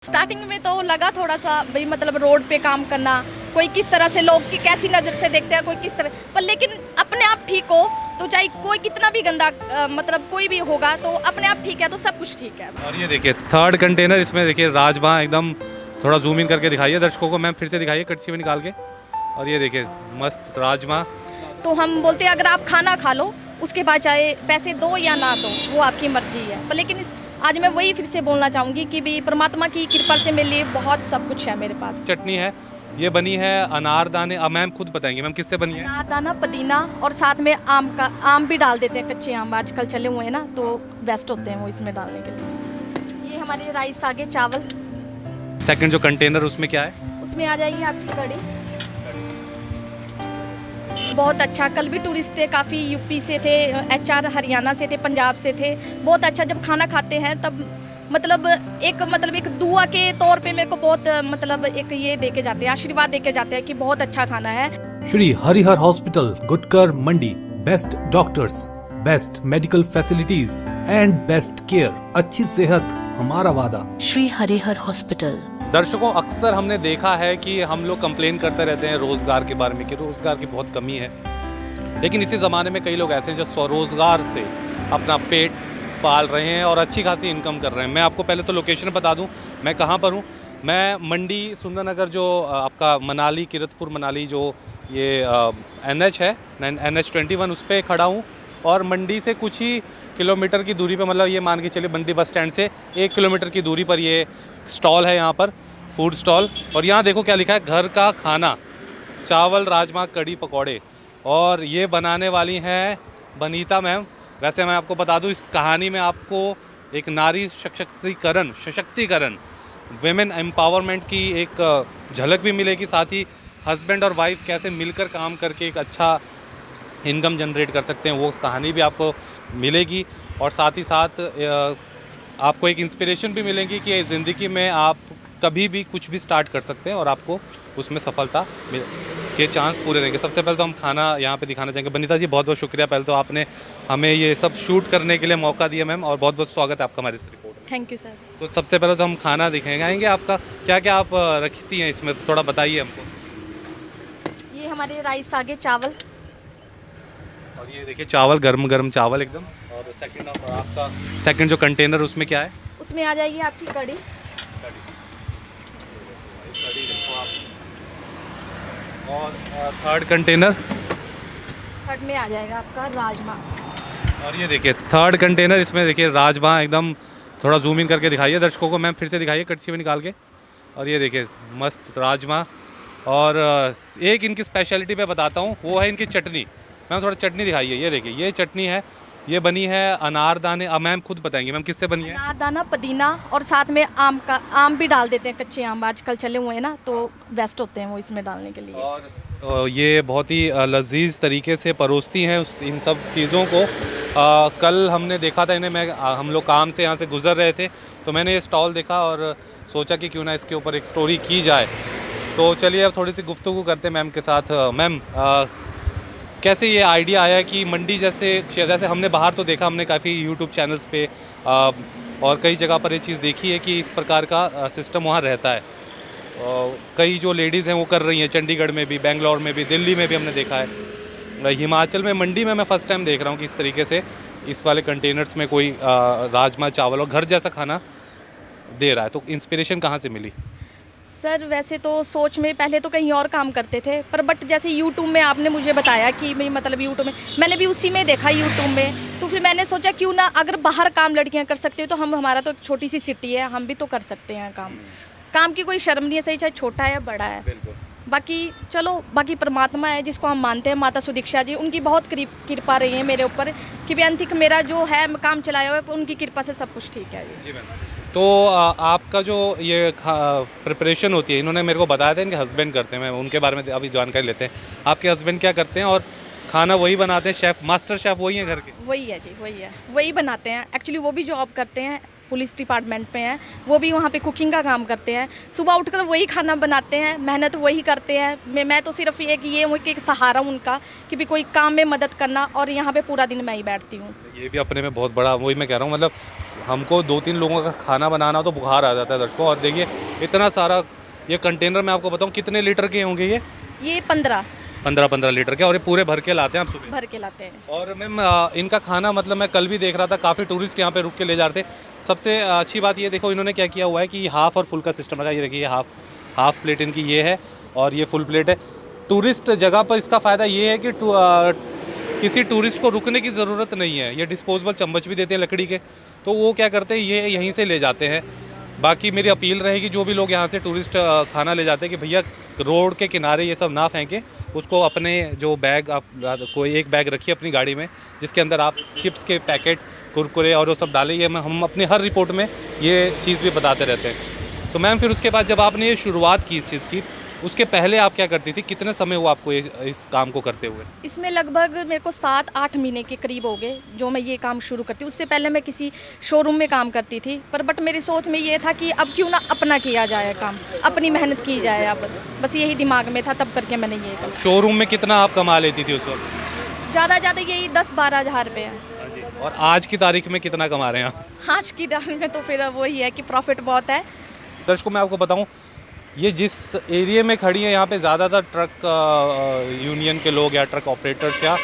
Starting में तो लगा थोड़ा सा भाई मतलब रोड पे काम करना, कोई किस तरह से लोग की कैसी नज़र से देखते हैं, कोई किस तरह पर, लेकिन अपने आप ठीक हो तो चाहे कोई कितना भी गंदा मतलब कोई भी होगा तो अपने आप ठीक है तो सब कुछ ठीक है। और ये देखिए थर्ड कंटेनर, इसमें देखिए राजमा एकदम थोड़ा जूम इन करके दिखाइए दर्शकों को, मैम फिर से दिखाइए कच्ची में निकाल के। और ये देखिए मस्त राजमा। तो हम बोलते हैं अगर आप खाना खा लो उसके बाद चाहे पैसे दो या ना दो वो आपकी मर्जी है, पर लेकिन आज मैं वही फिर से बोलना चाहूँगी कि भी परमात्मा की कृपा से मेरे लिए बहुत सब कुछ है मेरे पास। चटनी है, ये बनी है अनारदाने, अब मैम खुद बताएंगे मैम किससे बनी है। अनारदाना, पुदीना और साथ में आम भी डाल देते हैं, कच्चे आम आजकल चले हुए हैं ना तो बेस्ट होते हैं वो इसमें डालने के लिए। ये हमारे राइस आगे चावल। सेकंड जो कंटेनर उसमें क्या है? उसमें आ जाएगी आपकी कड़ी। बहुत अच्छा, कल भी टूरिस्ट थे काफ़ी, यूपी से थे, एचआर हरियाणा से थे, पंजाब से थे। बहुत अच्छा, जब खाना खाते हैं तब मतलब एक दुआ के तौर पे मेरे को बहुत मतलब एक ये दे के जाते हैं, आशीर्वाद दे के जाते हैं कि बहुत अच्छा खाना है। Shri Harihar Hospital, Gutkar Mandi. Best doctors, best medical facilities and best care. अच्छी सेहत हमारा वादा। श्री हरिहर हॉस्पिटल। दर्शकों, अक्सर हमने देखा है कि हम लोग कंप्लेन करते रहते हैं रोज़गार के बारे में कि रोज़गार की बहुत कमी है, लेकिन इसी ज़माने में कई लोग ऐसे हैं जो स्वरोज़गार से अपना पेट पाल रहे हैं और अच्छी खासी इनकम कर रहे हैं। मैं आपको पहले तो लोकेशन बता दूं, मैं कहाँ पर हूँ। मैं मंडी सुंदरनगर, जो आपका मनाली किरतपुर मनाली जो ये NH है, NH 21, उस पर खड़ा हूँ। और मंडी से कुछ ही किलोमीटर की दूरी पर, मतलब ये मान के चलिए मंडी बस स्टैंड से 1 किलोमीटर की दूरी पर ये स्टॉल है, यहाँ पर फूड स्टॉल। और यहाँ देखो क्या लिखा है, घर का खाना, चावल राजमा कड़ी पकौड़े। और ये बनाने वाली हैं बनीता मैम। वैसे मैं आपको बता दूं, इस कहानी में आपको एक नारी सशक्तिकरण वेमेन एम्पावरमेंट की एक झलक भी मिलेगी, साथ ही हस्बैंड और वाइफ कैसे मिलकर काम करके एक अच्छा इनकम जनरेट कर सकते हैं वो कहानी भी आपको मिलेगी। और साथ ही साथ आपको एक इंस्पिरेशन भी मिलेगी कि ज़िंदगी में आप कभी भी कुछ भी स्टार्ट कर सकते हैं और आपको उसमें सफलता के चांस पूरे रहेंगे। सबसे पहले तो हम खाना यहाँ पे दिखाना चाहेंगे। बनीता जी, बहुत बहुत शुक्रिया, पहले तो आपने हमें ये सब शूट करने के लिए मौका दिया मैम, और बहुत बहुत स्वागत है आपका हमारे इस रिपोर्ट में। Thank you sir. तो सबसे पहले तो हम खाना दिखाएंगे आपका, क्या क्या आप रखती हैं इसमें, थोड़ा बताइए हमको। ये हमारे राइस आगे चावल। और ये देखिए चावल, गर्म गर्म चावल एकदम। और सेकंड जो कंटेनर उसमें क्या है? उसमें आ जाएगी आपकी कड़ी। और थर्ड कंटेनर, थर्ड में आ जाएगा आपका राजमा। और ये देखिए थर्ड कंटेनर, इसमें देखिए राजमा एकदम थोड़ा जूम इन करके दिखाइए दर्शकों को, मैम फिर से दिखाइए कच्ची में निकाल के। और ये देखिए मस्त राजमा। और एक इनकी स्पेशलिटी मैं बताता हूँ, वो है इनकी चटनी। मैम थोड़ा चटनी दिखाइए। ये देखिए ये चटनी है, ये बनी है अनारदाने, अब मैम खुद बताएंगे मैम किससे बनी है। अनारदाना, पुदीना और साथ में आम भी डाल देते हैं, कच्चे आम आजकल चले हुए हैं ना तो बेस्ट होते हैं वो इसमें डालने के लिए। और ये बहुत ही लजीज तरीके से परोसती हैं इन सब चीज़ों को। कल हमने देखा था इन्हें, हम लोग काम से यहाँ से गुजर रहे थे तो मैंने ये स्टॉल देखा और सोचा कि क्यों ना इसके ऊपर एक स्टोरी की जाए। तो चलिए अब थोड़ी सी गुफ्तगू करते हैं मैम के साथ। मैम, कैसे ये आइडिया आया कि मंडी जैसे हमने बाहर तो देखा, हमने काफ़ी यूट्यूब चैनल्स पे और कई जगह पर ये चीज़ देखी है कि इस प्रकार का सिस्टम वहाँ रहता है। कई जो लेडीज़ हैं वो कर रही हैं, चंडीगढ़ में भी, बेंगलोर में भी, दिल्ली में भी हमने देखा है। हिमाचल में मंडी में मैं फ़र्स्ट टाइम देख रहा हूँ कि इस तरीके से इस वाले कंटेनर्स में कोई राजमा चावल और घर जैसा खाना दे रहा है। तो इंस्पिरेशन कहाँ से मिली? सर वैसे तो सोच में पहले तो कहीं और काम करते थे, पर बट जैसे यूट्यूब में आपने मुझे बताया कि भाई मतलब यूट्यूब में मैंने भी उसी में देखा यूट्यूब में, तो फिर मैंने सोचा क्यों ना, अगर बाहर काम लड़कियां कर सकती हो तो हमारा तो एक छोटी सी सिटी है, हम भी तो कर सकते हैं काम की कोई शर्म नहीं है, सही चाहे छोटा है या बड़ा है। बाकी चलो, बाकी परमात्मा है जिसको हम मानते हैं, माता सुदीक्षा जी, उनकी बहुत कृपा रही है मेरे ऊपर कि बेअंतिक मेरा जो है काम चलाया हुआ है, उनकी कृपा से सब कुछ ठीक है जी। तो आपका जो ये प्रिपरेशन होती है, इन्होंने मेरे को बताया था इनके हस्बैंड करते हैं, मैं उनके बारे में अभी जानकारी लेते हैं। आपके हस्बैंड क्या करते हैं और खाना वही बनाते हैं? शेफ़, मास्टर शेफ़ वही हैं घर के? वही है जी, वही है, वही बनाते हैं। एक्चुअली वो भी जॉब करते हैं, पुलिस डिपार्टमेंट में हैं, वो भी वहाँ पे कुकिंग का काम करते हैं। सुबह उठकर वही खाना बनाते हैं, मेहनत वही करते हैं। मैं तो सिर्फ ये हूँ कि एक सहारा हूँ उनका कि भी कोई काम में मदद करना, और यहाँ पे पूरा दिन मैं ही बैठती हूँ। ये भी अपने में बहुत बड़ा, वही मैं कह रहा हूँ, मतलब हमको 2-3 लोगों का खाना बनाना तो बुखार आ जाता है दर्शकों। और देखिए इतना सारा ये कंटेनर, मैं आपको बताऊँ कितने लीटर के होंगे ये 15 लीटर के, और ये पूरे भर के लाते हैं आप सुबह। भर के लाते हैं। और मैम इनका खाना, मतलब मैं कल भी देख रहा था, काफ़ी टूरिस्ट यहाँ पे रुक के ले जा रहे थे। सबसे अच्छी बात ये देखो इन्होंने क्या किया हुआ है कि हाफ़ और फुल का सिस्टम रखा है। ये देखिए हाफ़ प्लेट इनकी ये है और ये फुल प्लेट है। टूरिस्ट जगह पर इसका फ़ायदा ये है कि किसी टूरिस्ट को रुकने की ज़रूरत नहीं है। ये डिस्पोजेबल चम्मच भी देते हैं लकड़ी के, तो वो क्या करते हैं, ये यहीं से ले जाते हैं। बाकी मेरी अपील रहेगी जो भी लोग यहाँ से टूरिस्ट खाना ले जाते हैं कि भैया रोड के किनारे ये सब ना फेंकें, उसको अपने जो बैग, आप कोई एक बैग रखिए अपनी गाड़ी में जिसके अंदर आप चिप्स के पैकेट, कुरकुरे और वो सब डालें। ये हम अपनी हर रिपोर्ट में ये चीज़ भी बताते रहते हैं। तो मैम फिर उसके बाद जब आपने ये शुरुआत की इस चीज़ की, उसके पहले आप क्या करती थी? कितने समय हुआ आपको इस काम को करते हुए? इसमें लगभग मेरे को 7-8 महीने के करीब हो गए जो मैं ये काम शुरू करती हूँ। उससे पहले मैं किसी शोरूम में काम करती थी, बट मेरी सोच में ये था कि अब क्यों ना अपना किया जाए काम, अपनी मेहनत की जाए। अब बस यही दिमाग में था, तब करके मैंने ये काम। शोरूम में कितना आप कमा लेती थी उस वक्त? ज़्यादा यही 10-12 हज़ार रुपये है। और आज की तारीख में कितना कमा रहे हैं आप? आज की डाल में तो फिर वही है कि प्रॉफिट बहुत है। दर्शकों मैं आपको बताऊं, ये जिस एरिया में खड़ी है यहाँ पे ज़्यादातर ट्रक यूनियन के लोग या ट्रक ऑपरेटर्स या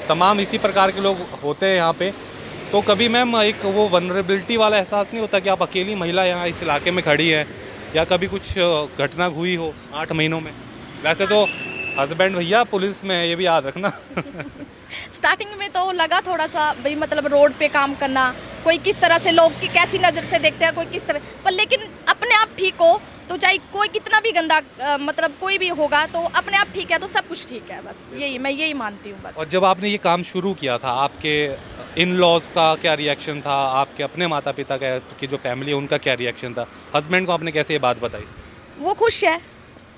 तमाम इसी प्रकार के लोग होते हैं यहाँ पे। तो कभी मैम एक वो वनरेबिलिटी वाला एहसास नहीं होता कि आप अकेली महिला यहाँ इस इलाके में खड़ी है, या कभी कुछ घटना हुई हो 8 महीनों में? वैसे तो हस्बैंड भैया पुलिस में है, ये भी याद रखना। स्टार्टिंग में तो लगा थोड़ा सा भाई, मतलब रोड पे काम करना, कोई किस तरह से लोग की कैसी नज़र से देखते हैं, कोई किस तरह, पर लेकिन अपने आप ठीक हो तो चाहे कोई कितना भी गंदा मतलब कोई भी होगा तो अपने आप ठीक है तो सब कुछ ठीक है। बस मैं यही मानती हूँ बस। और जब आपने ये काम शुरू किया था, आपके इन लॉज का क्या रिएक्शन था? आपके अपने माता पिता का की जो फैमिली है उनका क्या रिएक्शन था? हस्बैंड को आपने कैसे ये बात बताई? वो खुश है,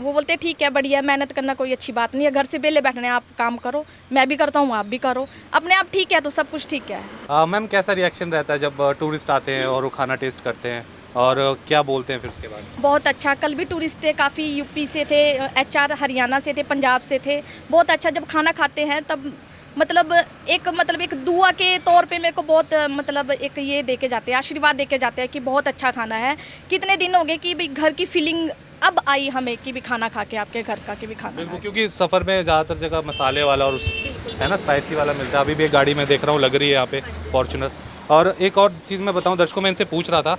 वो बोलते हैं ठीक है, बढ़िया, मेहनत करना कोई अच्छी बात नहीं है, घर से बेले बैठने आप काम करो, मैं भी करता हूँ आप भी करो, अपने आप ठीक है तो सब कुछ ठीक है। मैम कैसा रिएक्शन रहता है जब टूरिस्ट आते हैं और वो खाना टेस्ट करते हैं, और क्या बोलते हैं फिर उसके बाद? बहुत अच्छा, कल भी टूरिस्ट थे, काफ़ी यूपी से थे, HR हरियाणा से थे, पंजाब से थे। बहुत अच्छा, जब खाना खाते हैं तब मतलब एक दुआ के तौर पे मेरे को बहुत मतलब एक ये दे के जाते हैं, आशीर्वाद दे के जाते हैं कि बहुत अच्छा खाना है। कितने दिन हो गए कि भाई घर की फीलिंग अब आई हमें कि भी खाना खा के आपके घर का कि भी खाना। बिल्कुल, क्योंकि सफ़र में ज़्यादातर जगह मसाले वाला और है ना स्पाइसी वाला मिलता है। अभी भी एक गाड़ी में देख रहा हूँ लग रही है यहाँ पे फॉर्च्यूनर। और एक और चीज़ मैं बताऊँ दर्शकों, मैं इनसे पूछ रहा था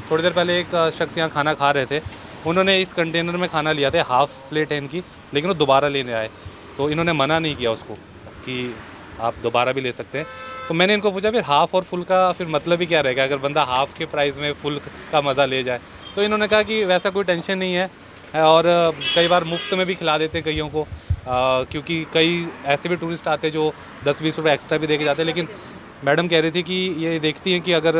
थोड़ी देर पहले, एक शख्स यहाँ खाना खा रहे थे, उन्होंने इस कंटेनर में खाना लिया था, हाफ़ प्लेट है इनकी, लेकिन वो दोबारा लेने आए तो इन्होंने मना नहीं किया उसको कि आप दोबारा भी ले सकते हैं। तो मैंने इनको पूछा फिर हाफ़ और फुल का फिर मतलब ही क्या रहेगा अगर बंदा हाफ़ के प्राइस में फुल का मज़ा ले जाए? तो इन्होंने कहा कि वैसा कोई टेंशन नहीं है, और कई बार मुफ्त में भी खिला देते हैं कईयों को, क्योंकि कई ऐसे भी टूरिस्ट आते हैं जो 10-20 रुपये एक्स्ट्रा भी दे के जाते हैं। लेकिन मैडम कह रही थी कि ये देखती हैं कि अगर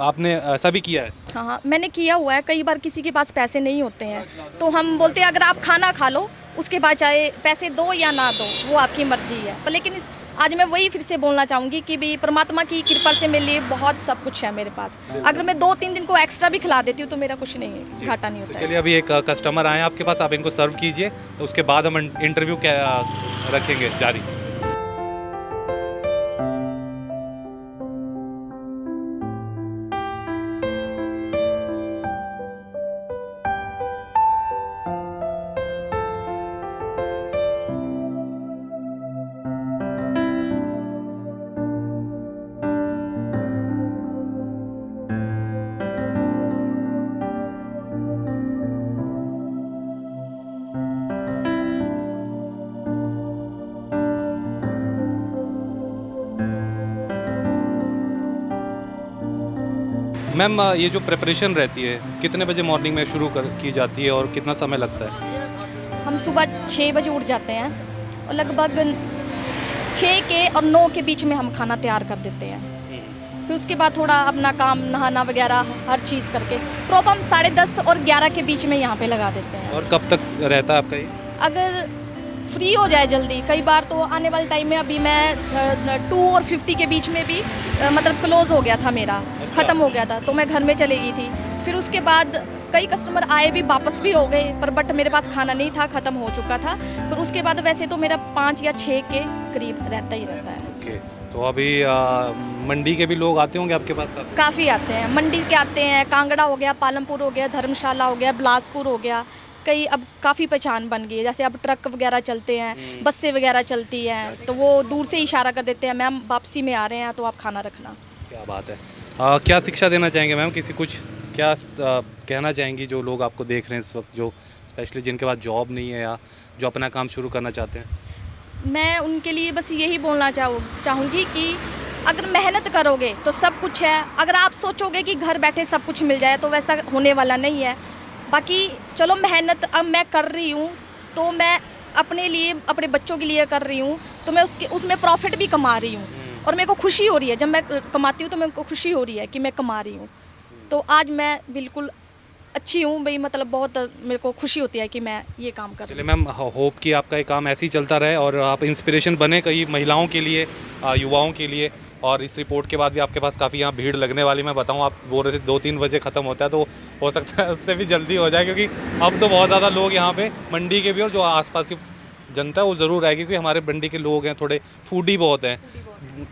आपने ऐसा भी किया है? हाँ, मैंने किया हुआ है। कई बार किसी के पास पैसे नहीं होते हैं तो हम बोलते हैं अगर आप खाना खा लो, उसके बाद चाहे पैसे दो या ना दो वो आपकी मर्जी है। पर लेकिन आज मैं वही फिर से बोलना चाहूँगी कि भी परमात्मा की कृपा से मेरे लिए बहुत सब कुछ है मेरे पास। अगर मैं 2-3 दिन को एक्स्ट्रा भी खिला देती हूँ तो मेरा कुछ नहीं है, घाटा नहीं होता। चलिए अभी एक कस्टमर आए आपके पास, आप इनको सर्व कीजिए, तो उसके बाद हम इंटरव्यू क्या रखेंगे जारी। मैम ये जो प्रिपरेशन रहती है कितने बजे मॉर्निंग में शुरू की जाती है और कितना समय लगता है? हम सुबह 6 बजे उठ जाते हैं और लगभग 6 के और 9 के बीच में हम खाना तैयार कर देते हैं। फिर उसके बाद थोड़ा अपना काम, नहाना वगैरह हर चीज़ करके प्रॉपर हम 10:30 और 11 के बीच में यहाँ पे लगा देते हैं। और कब तक रहता है आपका ये? अगर फ्री हो जाए जल्दी। कई बार तो आने वाले टाइम में अभी मैं 2 और 50 के बीच में भी मतलब क्लोज़ हो गया था मेरा, ख़त्म हो गया था, तो मैं घर में चली गई थी। फिर उसके बाद कई कस्टमर आए भी, वापस भी हो गए, पर बट मेरे पास खाना नहीं था, ख़त्म हो चुका था। फिर उसके बाद वैसे तो मेरा 5 या 6 के करीब रहता ही रहता है। ओके, तो अभी मंडी के भी लोग आते होंगे आपके पास? काफ़ी आते हैं, मंडी के आते हैं, कांगड़ा हो गया, पालमपुर हो गया, धर्मशाला हो गया, बिलासपुर हो गया। कई अब काफ़ी पहचान बन गई है, जैसे अब ट्रक वगैरह चलते हैं, बसें वगैरह चलती हैं, तो वो दूर से इशारा कर देते हैं, मैम वापसी में आ रहे हैं तो आप खाना रखना। क्या बात है। क्या शिक्षा देना चाहेंगे मैम? किसी कुछ क्या कहना चाहेंगी जो लोग आपको देख रहे हैं इस वक्त, जो स्पेशली जिनके पास जॉब नहीं है या जो अपना काम शुरू करना चाहते हैं? मैं उनके लिए बस यही बोलना चाहूँगी कि अगर मेहनत करोगे तो सब कुछ है। अगर आप सोचोगे कि घर बैठे सब कुछ मिल जाए तो वैसा होने वाला नहीं है। बाकी चलो मेहनत अब मैं कर रही हूँ तो मैं अपने लिए, अपने बच्चों के लिए कर रही हूँ, तो मैं उसमें प्रॉफिट भी कमा रही हूँ और मेरे को खुशी हो रही है। जब मैं कमाती हूँ तो मेरे को खुशी हो रही है कि मैं कमा रही हूँ। तो आज मैं बिल्कुल अच्छी हूँ भाई, मतलब बहुत मेरे को खुशी होती है कि मैं ये काम कर रही चलिए मैम, होप कि आपका ये काम ऐसे ही चलता रहे और आप इंस्पिरेशन बने कई महिलाओं के लिए, युवाओं के लिए। और इस रिपोर्ट के बाद भी आपके पास काफ़ी यहाँ भीड़ लगने वाली। मैं बताऊँ, आप बोल रहे थे 2-3 बजे ख़त्म होता है, तो हो सकता है उससे भी जल्दी हो जाए, क्योंकि अब तो बहुत ज़्यादा लोग यहाँ पे मंडी के भी और जो आसपास की जनता है वो ज़रूर आएगी, क्योंकि हमारे मंडी के लोग हैं थोड़े फूडी बहुत हैं,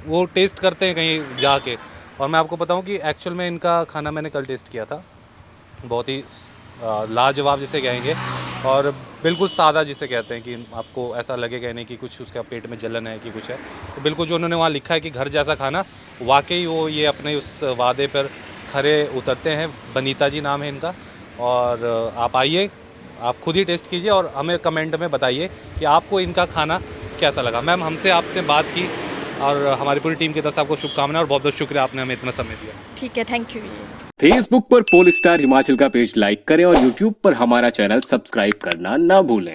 वो टेस्ट करते हैं कहीं जाके। और मैं आपको बताऊँ कि एक्चुअल में इनका खाना मैंने कल टेस्ट किया था, बहुत ही लाजवाब जिसे कहेंगे, और बिल्कुल सादा जिसे कहते हैं कि आपको ऐसा लगेगा नहीं कि कुछ उसका पेट में जलन है कि कुछ है। तो बिल्कुल जो उन्होंने वहाँ लिखा है कि घर जैसा खाना, वाकई वो ये अपने उस वादे पर खरे उतरते हैं। बनीता जी नाम है इनका, और आप आइए, आप खुद ही टेस्ट कीजिए और हमें कमेंट में बताइए कि आपको इनका खाना कैसा लगा। मैम, हमसे आपने बात की और हमारी पूरी टीम की तरफ से आपको शुभकामनाएं और बहुत बहुत शुक्रिया, आपने हमें इतना समय दिया। ठीक है, थैंक यू। फेसबुक पर पोल स्टार हिमाचल का पेज लाइक करें और यूट्यूब पर हमारा चैनल सब्सक्राइब करना ना भूलें।